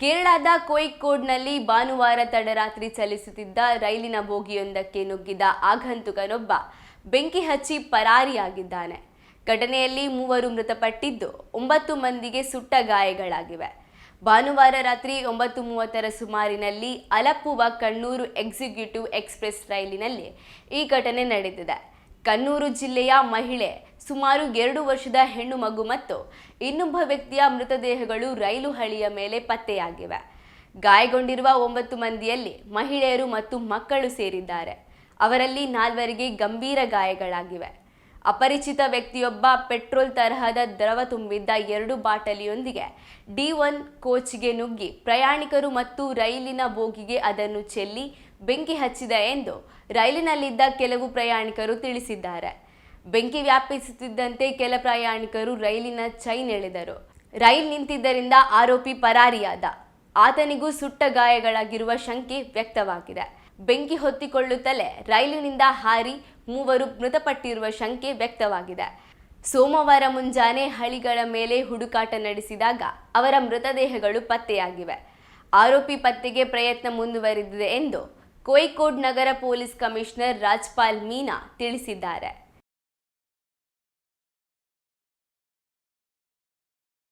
ಕೇರಳದ ಕೋಯಿಕೋಡ್ನಲ್ಲಿ ಭಾನುವಾರ ತಡರಾತ್ರಿ ಚಲಿಸುತ್ತಿದ್ದ ರೈಲಿನ ಬೋಗಿಯೊಂದಕ್ಕೆ ನುಗ್ಗಿದ ಆಗಂತುಕನೊಬ್ಬ ಬೆಂಕಿ ಹಚ್ಚಿ ಪರಾರಿಯಾಗಿದ್ದಾನೆ. ಘಟನೆಯಲ್ಲಿ 3 ಮೃತಪಟ್ಟಿದ್ದು 9 ಮಂದಿಗೆ ಸುಟ್ಟ ಗಾಯಗಳಾಗಿವೆ. ಭಾನುವಾರ ರಾತ್ರಿ 9:30ರ ಸುಮಾರಿನಲ್ಲಿ ಅಲಪ್ಪುವ ಕಣ್ಣೂರು ಎಕ್ಸಿಕ್ಯೂಟಿವ್ ಎಕ್ಸ್‌ಪ್ರೆಸ್ ರೈಲಿನಲ್ಲಿ ಈ ಘಟನೆ ನಡೆದಿದೆ. ಕಣ್ಣೂರು ಜಿಲ್ಲೆಯ ಮಹಿಳೆ, ಸುಮಾರು 2 ವರ್ಷದ ಹೆಣ್ಣು ಮಗು ಮತ್ತು ಇನ್ನೊಬ್ಬ ವ್ಯಕ್ತಿಯ ಮೃತದೇಹಗಳು ರೈಲು ಹಳಿಯ ಮೇಲೆ ಪತ್ತೆಯಾಗಿವೆ. ಗಾಯಗೊಂಡಿರುವ 9 ಮಂದಿಯಲ್ಲಿ ಮಹಿಳೆಯರು ಮತ್ತು ಮಕ್ಕಳು ಸೇರಿದ್ದಾರೆ. ಅವರಲ್ಲಿ 4 ಗಂಭೀರ ಗಾಯಗಳಾಗಿವೆ. ಅಪರಿಚಿತ ವ್ಯಕ್ತಿಯೊಬ್ಬ ಪೆಟ್ರೋಲ್ ತರಹದ ದ್ರವ ತುಂಬಿದ್ದ 2 ಬಾಟಲಿಯೊಂದಿಗೆ D1 ಕೋಚ್ಗೆ ನುಗ್ಗಿ ಪ್ರಯಾಣಿಕರು ಮತ್ತು ರೈಲಿನ ಬೋಗಿಗೆ ಅದನ್ನು ಚೆಲ್ಲಿ ಬೆಂಕಿ ಹಚ್ಚಿದ ಎಂದು ರೈಲಿನಲ್ಲಿದ್ದ ಕೆಲವು ಪ್ರಯಾಣಿಕರು ತಿಳಿಸಿದ್ದಾರೆ. ಬೆಂಕಿ ವ್ಯಾಪಿಸುತ್ತಿದ್ದಂತೆ ಕೆಲ ಪ್ರಯಾಣಿಕರು ರೈಲಿನ ಚೈನ್ ಎಳೆದರು. ರೈಲು ನಿಂತಿದ್ದರಿಂದ ಆರೋಪಿ ಪರಾರಿಯಾದ. ಆತನಿಗೂ ಸುಟ್ಟ ಗಾಯಗಳಾಗಿರುವ ಶಂಕೆ ವ್ಯಕ್ತವಾಗಿದೆ. ಬೆಂಕಿ ಹೊತ್ತಿಕೊಳ್ಳುತ್ತಲೇ ರೈಲಿನಿಂದ ಹಾರಿ 3 ಮೃತಪಟ್ಟಿರುವ ಶಂಕೆ ವ್ಯಕ್ತವಾಗಿದೆ. ಸೋಮವಾರ ಮುಂಜಾನೆ ಹಳಿಗಳ ಮೇಲೆ ಹುಡುಕಾಟ ನಡೆಸಿದಾಗ ಅವರ ಮೃತದೇಹಗಳು ಪತ್ತೆಯಾಗಿವೆ. ಆರೋಪಿ ಪತ್ತೆಗೆ ಪ್ರಯತ್ನ ಮುಂದುವರೆದಿದೆ ಎಂದು ಕೋಯಿಕೋಡ್ ನಗರ ಪೊಲೀಸ್ ಕಮಿಷನರ್ ರಾಜ್ಪಾಲ್ ಮೀನಾ ತಿಳಿಸಿದ್ದಾರೆ.